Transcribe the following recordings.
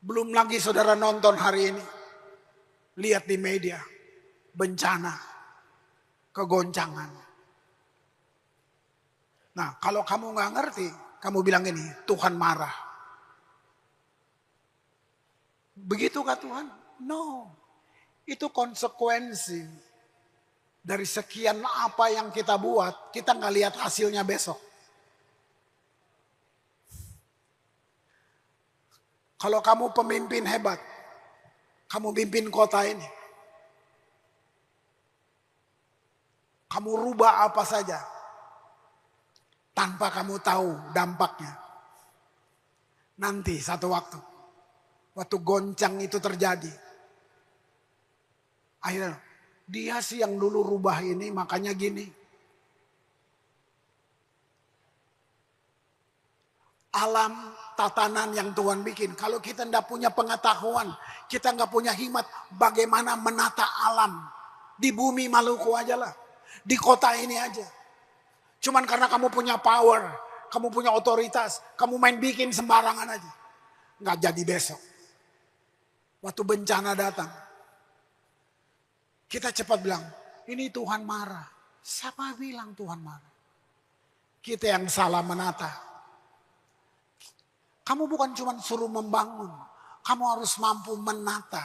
Belum lagi saudara nonton hari ini. Lihat di media. Bencana. Kegoncangan. Nah kalau kamu nggak ngerti. Kamu bilang ini, Tuhan marah. Begitukah Tuhan? No. Itu konsekuensi. Dari sekian apa yang kita buat, kita nggak lihat hasilnya besok. Kalau kamu pemimpin hebat, kamu pimpin kota ini. Kamu rubah apa saja. Tanpa kamu tahu dampaknya. Nanti satu waktu. Waktu goncang itu terjadi. Akhirnya dia sih yang dulu rubah ini makanya gini. Alam tatanan yang Tuhan bikin. Kalau kita tidak punya pengetahuan. Kita nggak punya hikmat. Bagaimana menata alam. Di bumi Maluku aja lah. Di kota ini aja. Cuman karena kamu punya power. Kamu punya otoritas. Kamu main bikin sembarangan aja. Nggak jadi besok. Waktu bencana datang. Kita cepat bilang. Ini Tuhan marah. Siapa bilang Tuhan marah? Kita yang salah menata. Kamu bukan cuma suruh membangun. Kamu harus mampu menata.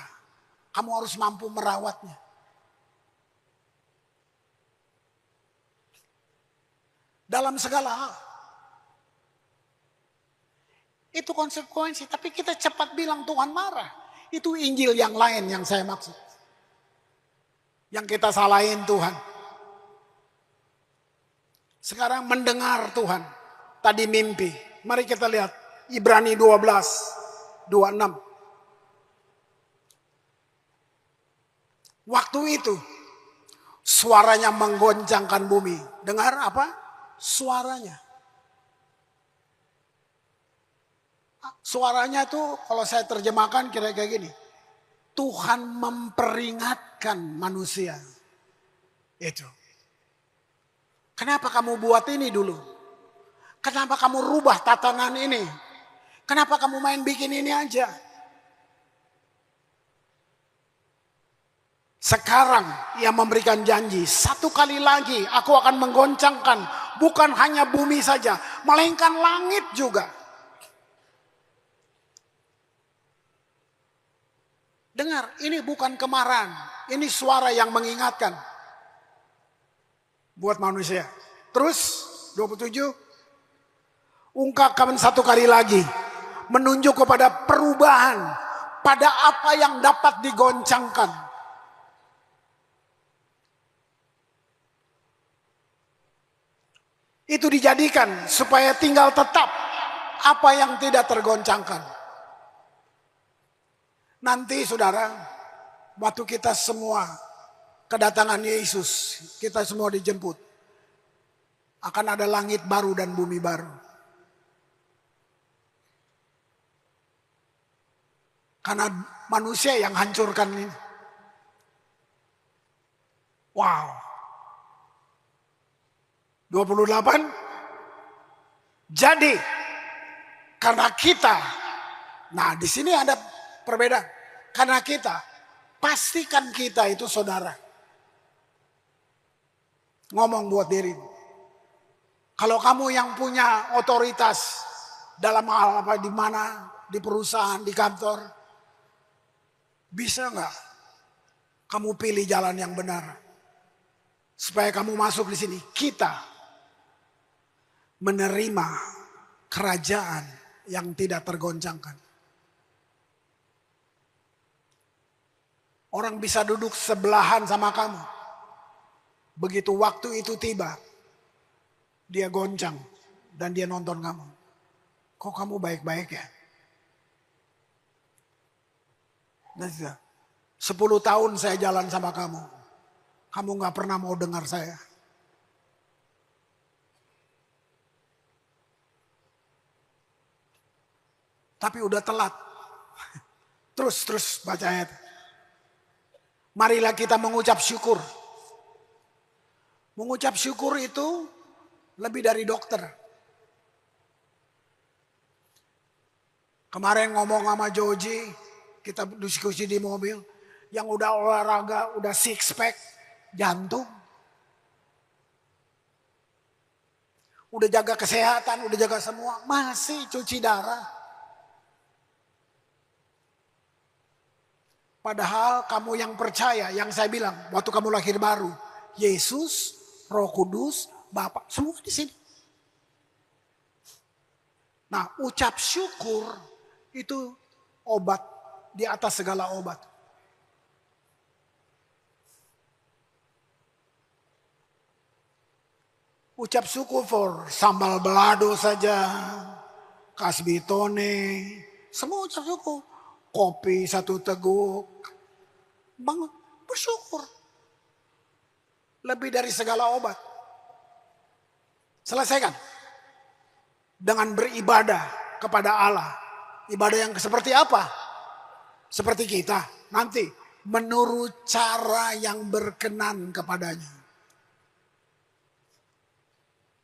Kamu harus mampu merawatnya. Dalam segala hal. Itu konsekuensi. Tapi kita cepat bilang Tuhan marah. Itu Injil yang lain yang saya maksud. Yang kita salahin Tuhan. Sekarang mendengar Tuhan. Tadi mimpi. Mari kita lihat. Ibrani 12, 26. Waktu itu suaranya menggoncangkan bumi. Dengar apa? Suaranya. Suaranya tuh kalau saya terjemahkan kira-kira gini. Tuhan memperingatkan manusia. Itu. Kenapa kamu buat ini dulu? Kenapa kamu rubah tatanan ini? Kenapa kamu main bikin ini aja? Sekarang ia memberikan janji. Satu kali lagi aku akan menggoncangkan. Bukan hanya bumi saja. Melainkan langit juga. Dengar, ini bukan kemarahan. Ini suara yang mengingatkan. Buat manusia. Terus 27. Ungkapkan satu kali lagi. Menunjuk kepada perubahan. Pada apa yang dapat digoncangkan. Itu dijadikan supaya tinggal tetap. Apa yang tidak tergoncangkan. Nanti saudara. Waktu kita semua. Kedatangan Yesus. Kita semua dijemput. Akan ada langit baru dan bumi baru. Karena manusia yang hancurkan ini. Wow. 28. Jadi karena kita. Nah di sini ada perbedaan. Karena kita. Pastikan kita itu saudara. Ngomong buat diri. Kalau kamu yang punya otoritas. Dalam hal apa di mana. Di perusahaan, di kantor. Bisa nggak kamu pilih jalan yang benar supaya kamu masuk di sini? Kita menerima kerajaan yang tidak tergoncangkan. Orang bisa duduk sebelahan sama kamu. Begitu waktu itu tiba, dia goncang dan dia nonton kamu. Kok kamu baik-baik ya? 10 tahun saya jalan sama kamu. Kamu gak pernah mau dengar saya. Tapi udah telat. Terus baca ayat. Marilah kita mengucap syukur. Mengucap syukur itu lebih dari dokter. Kemarin ngomong sama Joji, kita diskusi di mobil, yang udah olahraga, udah six pack, jantung. Udah jaga kesehatan, udah jaga semua, masih cuci darah. Padahal kamu yang percaya, yang saya bilang, waktu kamu lahir baru, Yesus, Roh Kudus, Bapa, semua di sini. Nah, ucap syukur itu obat di atas segala obat. Ucap syukur for sambal balado saja, kasbitone, semua ucap syukur. Kopi satu teguk, bangun bersyukur. Lebih dari segala obat. Selesaikan dengan beribadah kepada Allah. Ibadah yang seperti apa? Seperti kita nanti menurut cara yang berkenan kepadanya.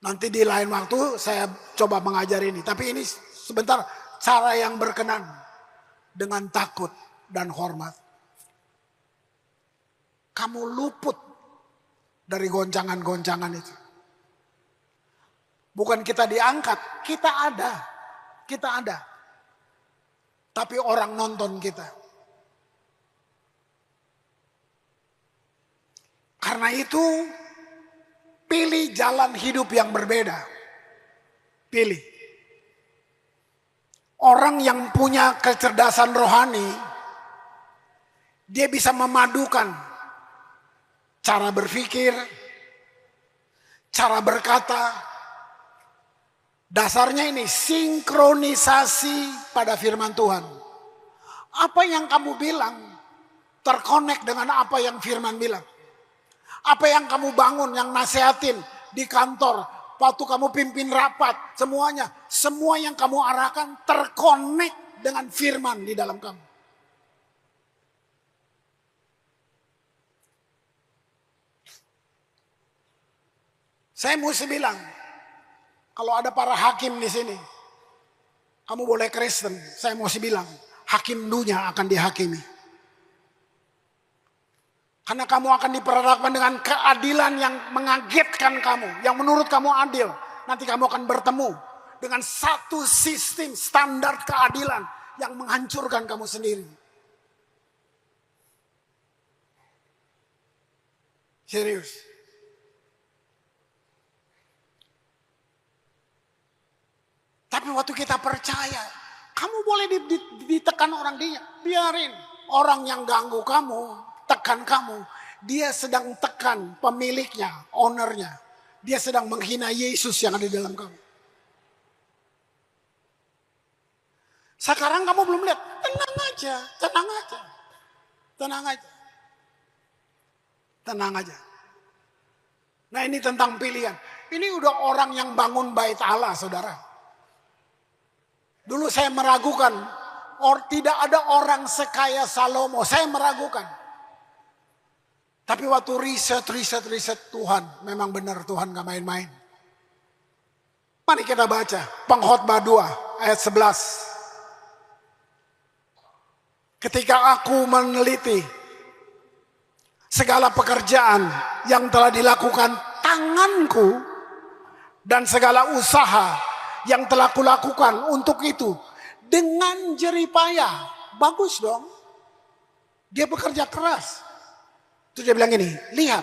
Nanti di lain waktu saya coba mengajar ini. Tapi ini sebentar, cara yang berkenan dengan takut dan hormat. Kamu luput dari goncangan-goncangan itu. Bukan kita diangkat, kita ada. Kita ada. Tapi orang nonton kita. Karena itu pilih jalan hidup yang berbeda. Pilih. Orang yang punya kecerdasan rohani, dia bisa memadukan cara berpikir, cara berkata. Dasarnya ini sinkronisasi pada firman Tuhan. Apa yang kamu bilang terkonek dengan apa yang firman bilang. Apa yang kamu bangun, yang nasihatin di kantor, waktu kamu pimpin rapat, semuanya. Semua yang kamu arahkan terkonek dengan firman di dalam kamu. Saya mesti bilang, kalau ada para hakim di sini, kamu boleh Kristen, saya mesti bilang, hakim dunia akan dihakimi. Karena kamu akan diperhadapkan dengan keadilan yang mengagetkan kamu. Yang menurut kamu adil. Nanti kamu akan bertemu dengan satu sistem standar keadilan yang menghancurkan kamu sendiri. Serius. Tapi waktu kita percaya, kamu boleh ditekan orang dia. Biarin orang yang ganggu kamu, tekan kamu, dia sedang tekan pemiliknya, ownernya. Dia sedang menghina Yesus yang ada di dalam kamu. Sekarang kamu belum lihat, tenang aja, tenang aja. Tenang aja. Tenang aja. Nah ini tentang pilihan. Ini udah orang yang bangun bait Allah, saudara. Dulu saya meragukan, tidak ada orang sekaya Salomo. Saya meragukan. Tapi waktu riset Tuhan, memang benar Tuhan gak main-main. Mari kita baca Pengkhotbah 2 ayat 11. Ketika aku meneliti segala pekerjaan yang telah dilakukan tanganku dan segala usaha yang telah kulakukan untuk itu dengan jeripayah. Bagus dong. Dia bekerja keras. Itu dia bilang ini, lihat,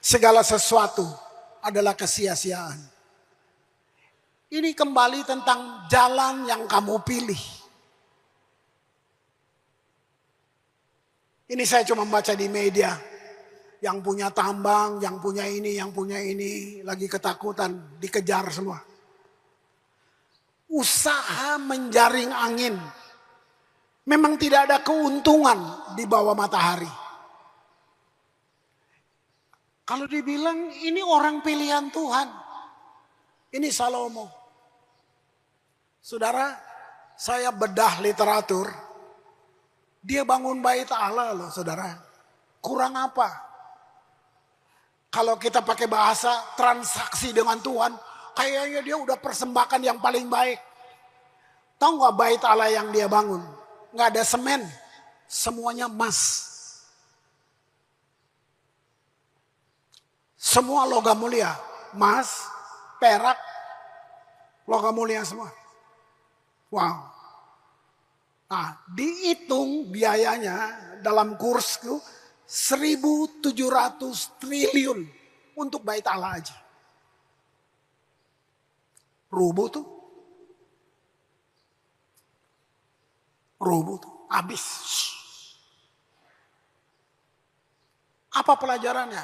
segala sesuatu adalah kesia-siaan. Ini kembali tentang jalan yang kamu pilih. Ini saya cuma baca di media. Yang punya tambang, yang punya ini, lagi ketakutan, dikejar semua. Usaha menjaring angin. Memang tidak ada keuntungan di bawah matahari. Kalau dibilang ini orang pilihan Tuhan. Ini Salomo. Saudara, saya bedah literatur. Dia bangun bait Allah loh saudara. Kurang apa? Kalau kita pakai bahasa transaksi dengan Tuhan. Kayaknya dia udah persembahkan yang paling baik. Tahu nggak bait Allah yang dia bangun? Nggak ada semen, semuanya emas. Semua logam mulia, emas, perak, logam mulia semua. Wow. Nah, dihitung biayanya dalam kurs itu 1.700 triliun untuk bait Allah aja. Rubuh tuh. Rubuh tuh, habis. Apa pelajarannya?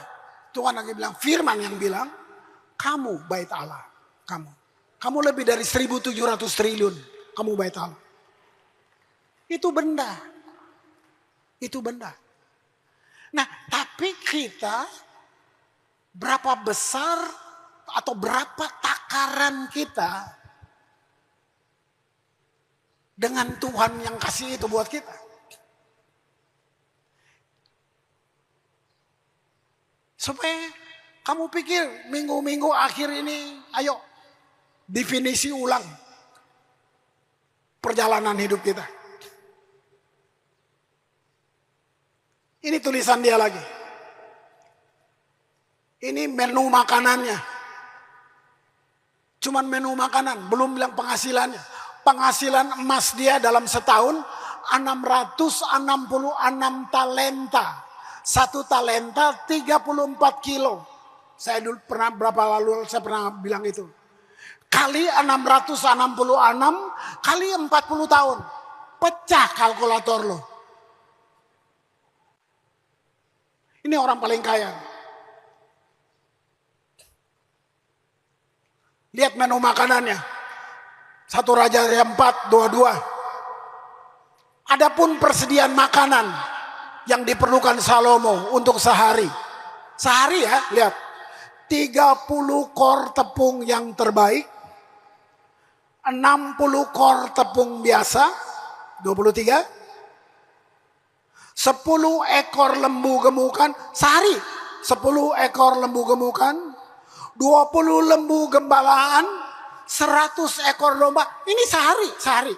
Tuhan lagi bilang, firman yang bilang, kamu bait Allah. Kamu lebih dari 1.700 triliun. Kamu bait Allah. Itu benda. Itu benda. Nah, tapi kita berapa besar atau berapa takaran kita dengan Tuhan yang kasih itu buat kita. Supaya kamu pikir minggu-minggu akhir ini, ayo definisi ulang perjalanan hidup kita. Ini tulisan dia lagi. Ini menu makanannya. Cuman menu makanan, belum bilang penghasilannya. Penghasilan emas dia dalam setahun 666 talenta. 1 talenta 34 kilo. Saya dulu pernah saya pernah bilang itu. Kali 666 kali 40 tahun. Pecah kalkulator lo. Ini orang paling kaya. Lihat menu makanannya. 1 Raja 4:22. Adapun persediaan makanan yang diperlukan Salomo untuk sehari. Sehari ya, lihat. 30 kor tepung yang terbaik. 60 kor tepung biasa. 23. 10 ekor lembu gemukan sehari. 10 ekor lembu gemukan. 20 lembu gembalaan. 100 ekor domba. Ini sehari.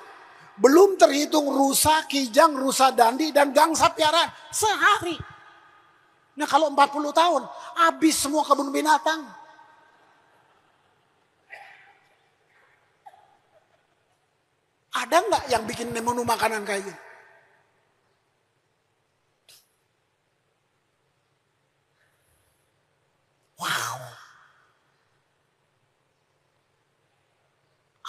Belum terhitung rusa, kijang, rusa dandi, dan gangsa piaraan. Sehari. Nah kalau 40 tahun, habis semua kebun binatang. Ada nggak yang bikin menu makanan kayak gini? Wow.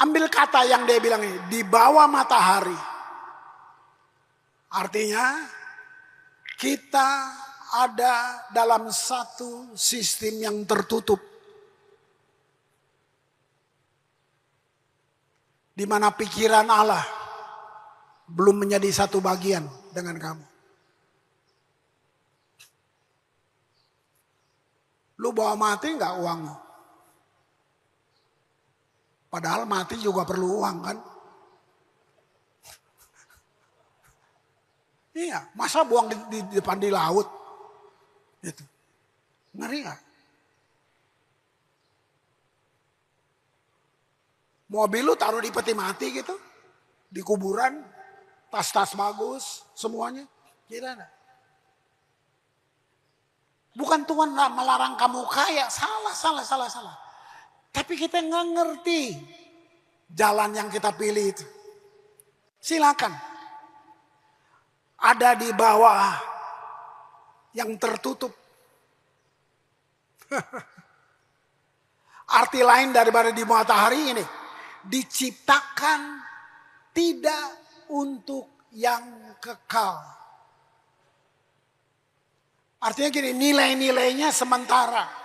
Ambil kata yang dia bilang ini, di bawah matahari. Artinya kita ada dalam satu sistem yang tertutup. Di mana pikiran Allah belum menjadi satu bagian dengan kamu. Lu bawa mati nggak uangmu? Padahal mati juga perlu uang kan? Iya, masa buang di depan di laut? Itu. Ngeri gak? Mobil lu taruh di peti mati gitu. Di kuburan. Tas-tas bagus. Semuanya. Kira gak? Bukan Tuhan melarang kamu kaya. Salah. Tapi kita nggak ngerti jalan yang kita pilih itu. Silakan. Ada di bawah yang tertutup. Arti lain daripada di matahari ini. Diciptakan tidak untuk yang kekal. Artinya gini, nilai-nilainya sementara.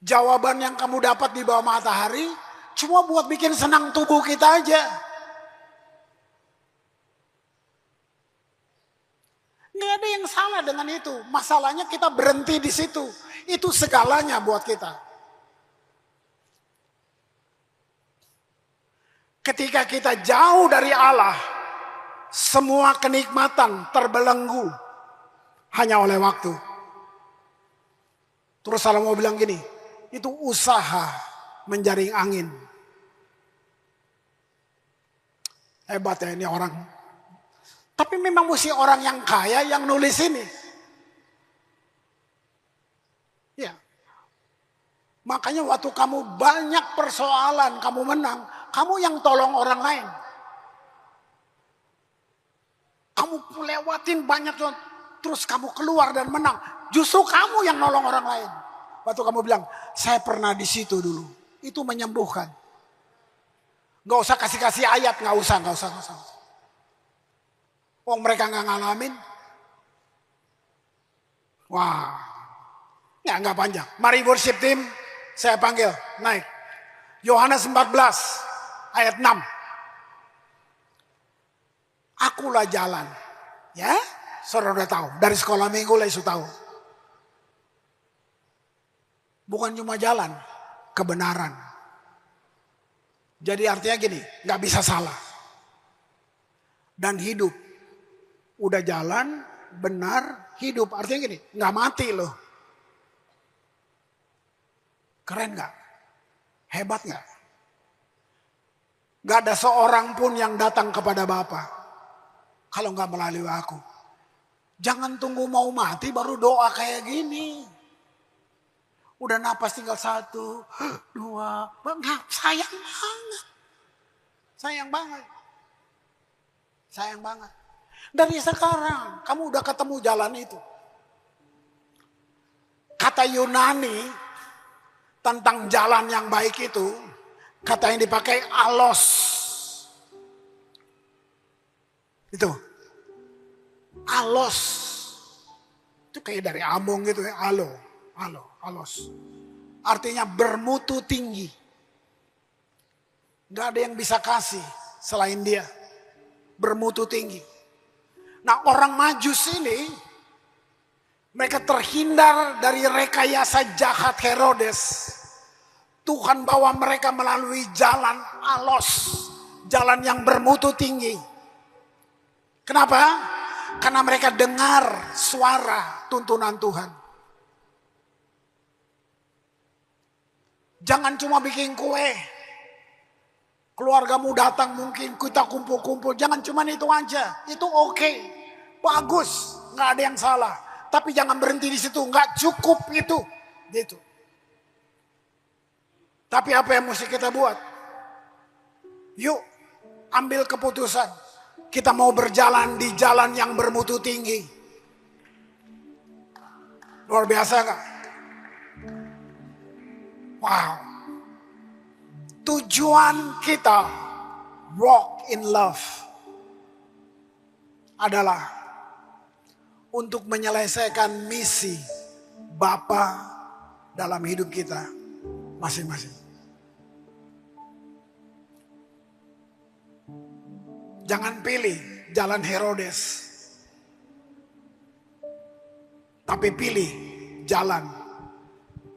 Jawaban yang kamu dapat di bawah matahari cuma buat bikin senang tubuh kita aja. Nggak ada yang salah dengan itu. Masalahnya kita berhenti di situ. Itu segalanya buat kita. Ketika kita jauh dari Allah, semua kenikmatan terbelenggu hanya oleh waktu. Terus Salomo bilang gini, itu usaha menjaring angin. Hebat ya ini orang. Tapi memang mesti orang yang kaya yang nulis ini. Ya. Makanya waktu kamu banyak persoalan, kamu menang, kamu yang tolong orang lain. Kamu lewatin banyak, terus kamu keluar dan menang. Justru kamu yang nolong orang lain. Waktu kamu bilang, saya pernah di situ dulu. Itu menyembuhkan. Gak usah kasih-kasih ayat, gak usah. Oh mereka gak ngalamin. Wah, ya gak panjang. Mari worship team, saya panggil, naik. Yohanes 14 ayat 6. Akulah jalan. Ya, saudara udah tahu. Dari sekolah minggu lah isu tahu. Bukan cuma jalan, kebenaran. Jadi artinya gini, gak bisa salah. Dan hidup. Udah jalan, benar, hidup. Artinya gini, gak mati loh. Keren gak? Hebat gak? Gak ada seorang pun yang datang kepada Bapa kalau gak melalui aku. Jangan tunggu mau mati baru doa kayak gini. Udah napas tinggal 1, 2, enggak, sayang banget. Sayang banget. Dari sekarang kamu udah ketemu jalan itu. Kata Yunani tentang jalan yang baik itu, kata yang dipakai alos. Itu. Alos. Itu kayak dari ambung gitu ya, alos. Artinya bermutu tinggi. Gak ada yang bisa kasih selain dia. Bermutu tinggi. Nah orang Majus ini, mereka terhindar dari rekayasa jahat Herodes. Tuhan bawa mereka melalui jalan alos. Jalan yang bermutu tinggi. Kenapa? Karena mereka dengar suara tuntunan Tuhan. Jangan cuma bikin kue. Keluargamu datang mungkin kita kumpul-kumpul. Jangan cuma itu aja. Itu oke. Bagus. Nggak ada yang salah. Tapi jangan berhenti di situ. Nggak cukup itu. Gitu. Tapi apa yang mesti kita buat? Yuk. Ambil keputusan. Kita mau berjalan di jalan yang bermutu tinggi. Luar biasa nggak? Wow. Tujuan kita walk in love adalah untuk menyelesaikan misi Bapa dalam hidup kita masing-masing. Jangan pilih jalan Herodes, tapi pilih jalan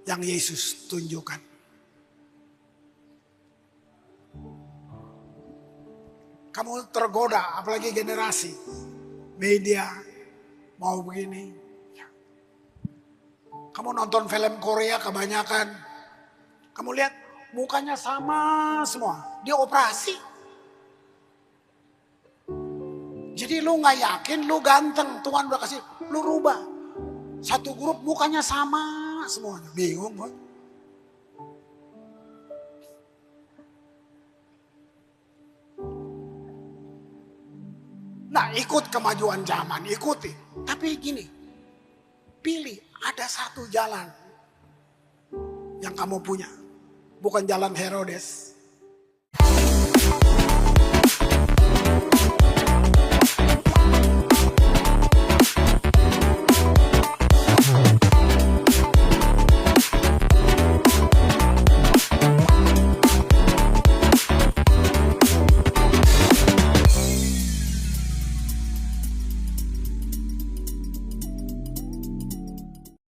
yang Yesus tunjukkan. Kamu tergoda, apalagi generasi media mau begini. Kamu nonton film Korea kebanyakan, kamu lihat mukanya sama semua, dia operasi. Jadi lu nggak yakin lu ganteng, Tuhan udah kasih, lu rubah. Satu grup mukanya sama semuanya, bingung kan? Nah ikut kemajuan zaman, ikuti. Tapi gini, pilih ada satu jalan yang kamu punya. Bukan jalan Herodes.